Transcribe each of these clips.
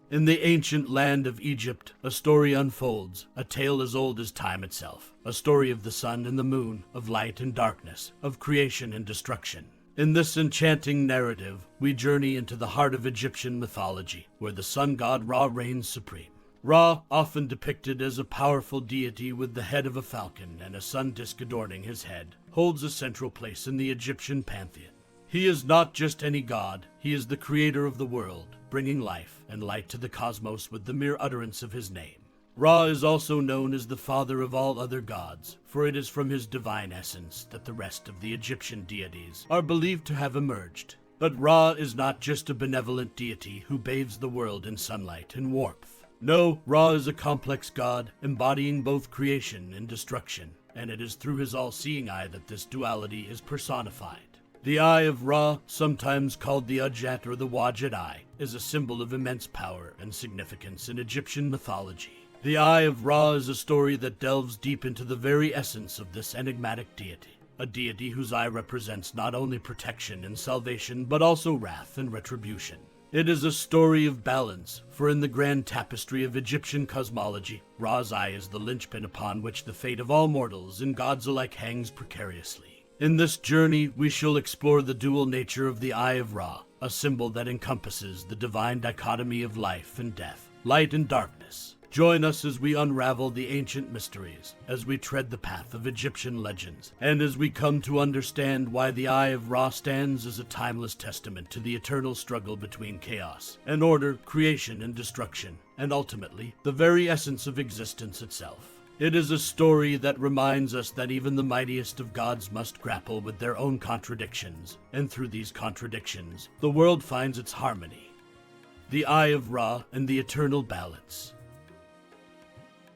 In the ancient land of Egypt, a story unfolds, a tale as old as time itself. A story of the sun and the moon, of light and darkness, of creation and destruction. In this enchanting narrative, we journey into the heart of Egyptian mythology, where the sun god Ra reigns supreme. Ra, often depicted as a powerful deity with the head of a falcon and a sun disk adorning his head, holds a central place in the Egyptian pantheon. He is not just any god, he is the creator of the world, bringing life and light to the cosmos with the mere utterance of his name. Ra is also known as the father of all other gods, for it is from his divine essence that the rest of the Egyptian deities are believed to have emerged. But Ra is not just a benevolent deity who bathes the world in sunlight and warmth. No, Ra is a complex god, embodying both creation and destruction, and it is through his all-seeing eye that this duality is personified. The Eye of Ra, sometimes called the Udjat or the Wadjet Eye, is a symbol of immense power and significance in Egyptian mythology. The Eye of Ra is a story that delves deep into the very essence of this enigmatic deity, a deity whose eye represents not only protection and salvation, but also wrath and retribution. It is a story of balance, for in the grand tapestry of Egyptian cosmology, Ra's eye is the linchpin upon which the fate of all mortals and gods alike hangs precariously. In this journey, we shall explore the dual nature of the Eye of Ra, a symbol that encompasses the divine dichotomy of life and death, light and darkness. Join us as we unravel the ancient mysteries, as we tread the path of Egyptian legends, and as we come to understand why the Eye of Ra stands as a timeless testament to the eternal struggle between chaos and order, creation and destruction, and ultimately, the very essence of existence itself. It is a story that reminds us that even the mightiest of gods must grapple with their own contradictions, and through these contradictions, the world finds its harmony. The Eye of Ra and the Eternal Balance.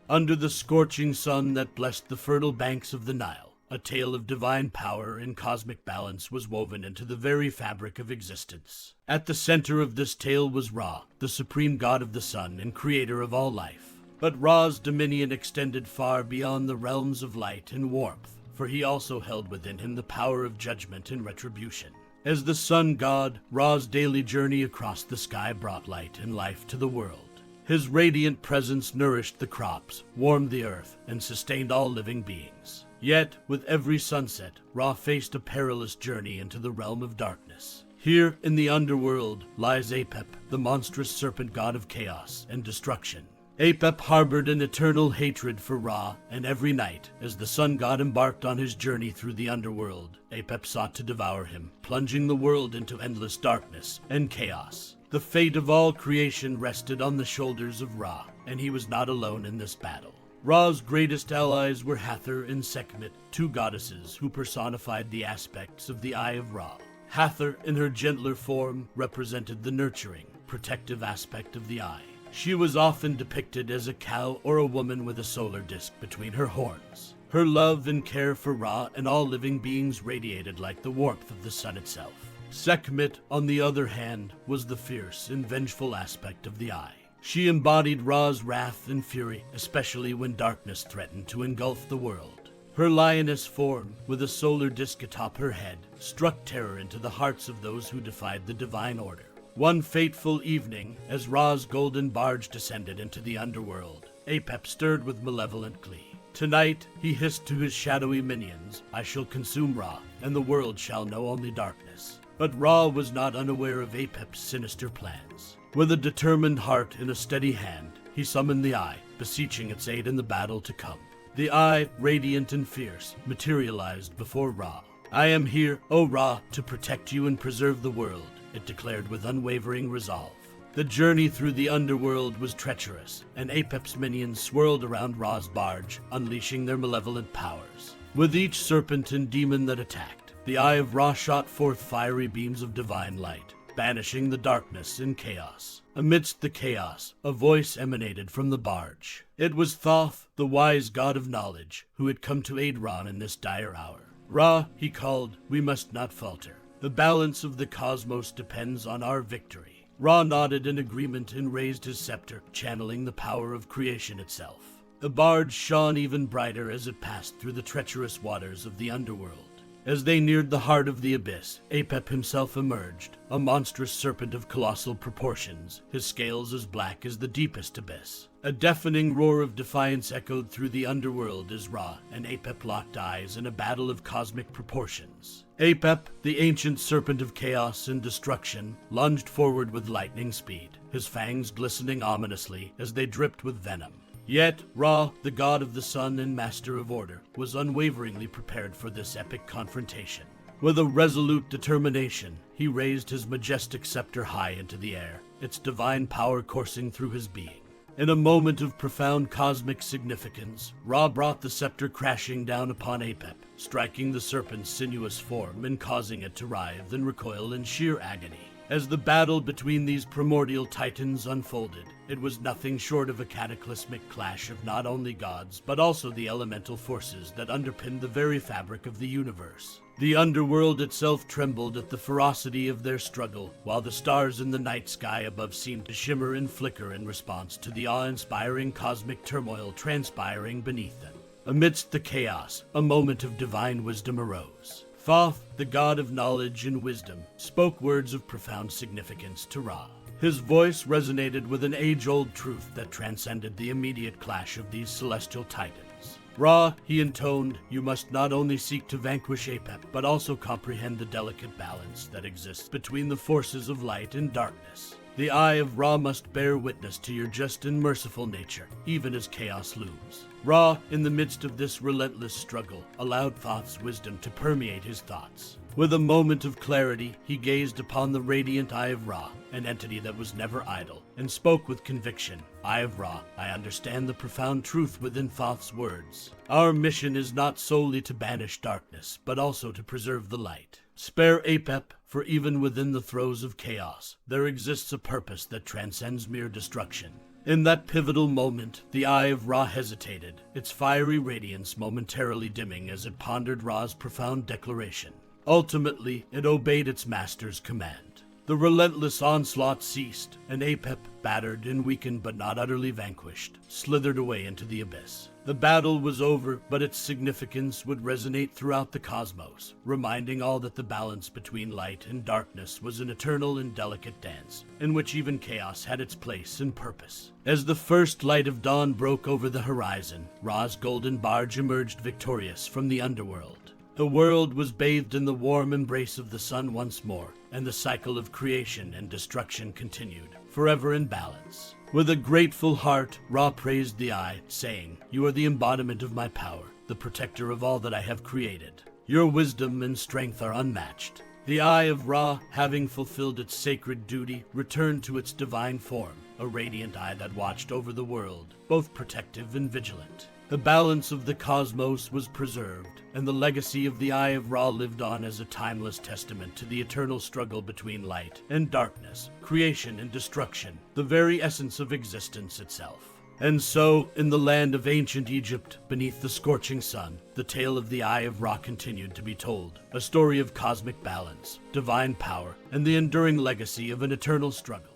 Under the scorching sun that blessed the fertile banks of the Nile, a tale of divine power and cosmic balance was woven into the very fabric of existence. At the center of this tale was Ra, the supreme god of the sun and creator of all life. But Ra's dominion extended far beyond the realms of light and warmth, for he also held within him the power of judgment and retribution. As the sun god, Ra's daily journey across the sky brought light and life to the world. His radiant presence nourished the crops, warmed the earth, and sustained all living beings. Yet, with every sunset, Ra faced a perilous journey into the realm of darkness. Here, in the underworld, lies Apep, the monstrous serpent god of chaos and destruction. Apep harbored an eternal hatred for Ra, and every night, as the sun god embarked on his journey through the underworld, Apep sought to devour him, plunging the world into endless darkness and chaos. The fate of all creation rested on the shoulders of Ra, and he was not alone in this battle. Ra's greatest allies were Hathor and Sekhmet, two goddesses who personified the aspects of the Eye of Ra. Hathor, in her gentler form, represented the nurturing, protective aspect of the eye. She was often depicted as a cow or a woman with a solar disk between her horns. Her love and care for Ra and all living beings radiated like the warmth of the sun itself. Sekhmet, on the other hand, was the fierce and vengeful aspect of the eye. She embodied Ra's wrath and fury, especially when darkness threatened to engulf the world. Her lioness form, with a solar disk atop her head, struck terror into the hearts of those who defied the divine order. One fateful evening, as Ra's golden barge descended into the underworld, Apep stirred with malevolent glee. Tonight, he hissed to his shadowy minions, "I shall consume Ra, and the world shall know only darkness." But Ra was not unaware of Apep's sinister plans. With a determined heart and a steady hand, he summoned the Eye, beseeching its aid in the battle to come. The Eye, radiant and fierce, materialized before Ra. "I am here, O Ra, to protect you and preserve the world," it declared with unwavering resolve. The journey through the underworld was treacherous, and Apep's minions swirled around Ra's barge, unleashing their malevolent powers. With each serpent and demon that attacked, the Eye of Ra shot forth fiery beams of divine light, banishing the darkness and chaos. Amidst the chaos, a voice emanated from the barge. It was Thoth, the wise god of knowledge, who had come to aid Ra in this dire hour. "Ra," he called, "we must not falter. The balance of the cosmos depends on our victory." Ra nodded in agreement and raised his scepter, channeling the power of creation itself. The barge shone even brighter as it passed through the treacherous waters of the underworld. As they neared the heart of the abyss, Apep himself emerged, a monstrous serpent of colossal proportions, his scales as black as the deepest abyss. A deafening roar of defiance echoed through the underworld as Ra and Apep locked eyes in a battle of cosmic proportions. Apep, the ancient serpent of chaos and destruction, lunged forward with lightning speed, his fangs glistening ominously as they dripped with venom. Yet, Ra, the god of the sun and master of order, was unwaveringly prepared for this epic confrontation. With a resolute determination, he raised his majestic scepter high into the air, its divine power coursing through his being. In a moment of profound cosmic significance, Ra brought the scepter crashing down upon Apep, striking the serpent's sinuous form and causing it to writhe and recoil in sheer agony. As the battle between these primordial titans unfolded, it was nothing short of a cataclysmic clash of not only gods, but also the elemental forces that underpinned the very fabric of the universe. The underworld itself trembled at the ferocity of their struggle, while the stars in the night sky above seemed to shimmer and flicker in response to the awe-inspiring cosmic turmoil transpiring beneath them. Amidst the chaos, a moment of divine wisdom arose. Thoth, the god of knowledge and wisdom, spoke words of profound significance to Ra. His voice resonated with an age-old truth that transcended the immediate clash of these celestial titans. Ra, he intoned, you must not only seek to vanquish Apep, but also comprehend the delicate balance that exists between the forces of light and darkness. The eye of Ra must bear witness to your just and merciful nature, even as chaos looms. Ra, in the midst of this relentless struggle, allowed Thoth's wisdom to permeate his thoughts. With a moment of clarity, he gazed upon the radiant Eye of Ra, an entity that was never idle, and spoke with conviction. Eye of Ra, I understand the profound truth within Thoth's words. Our mission is not solely to banish darkness, but also to preserve the light. Spare Apep, for even within the throes of chaos, there exists a purpose that transcends mere destruction. In that pivotal moment, the Eye of Ra hesitated, its fiery radiance momentarily dimming as it pondered Ra's profound declaration. Ultimately, it obeyed its master's command. The relentless onslaught ceased, and Apep, battered and weakened but not utterly vanquished, slithered away into the abyss. The battle was over, but its significance would resonate throughout the cosmos, reminding all that the balance between light and darkness was an eternal and delicate dance, in which even chaos had its place and purpose. As the first light of dawn broke over the horizon, Ra's golden barge emerged victorious from the underworld. The world was bathed in the warm embrace of the sun once more, and the cycle of creation and destruction continued, forever in balance. With a grateful heart, Ra praised the Eye, saying, You are the embodiment of my power, the protector of all that I have created. Your wisdom and strength are unmatched. The Eye of Ra, having fulfilled its sacred duty, returned to its divine form, a radiant eye that watched over the world, both protective and vigilant. The balance of the cosmos was preserved, and the legacy of the Eye of Ra lived on as a timeless testament to the eternal struggle between light and darkness, creation and destruction, the very essence of existence itself. And so, in the land of ancient Egypt, beneath the scorching sun, the tale of the Eye of Ra continued to be told, a story of cosmic balance, divine power, and the enduring legacy of an eternal struggle.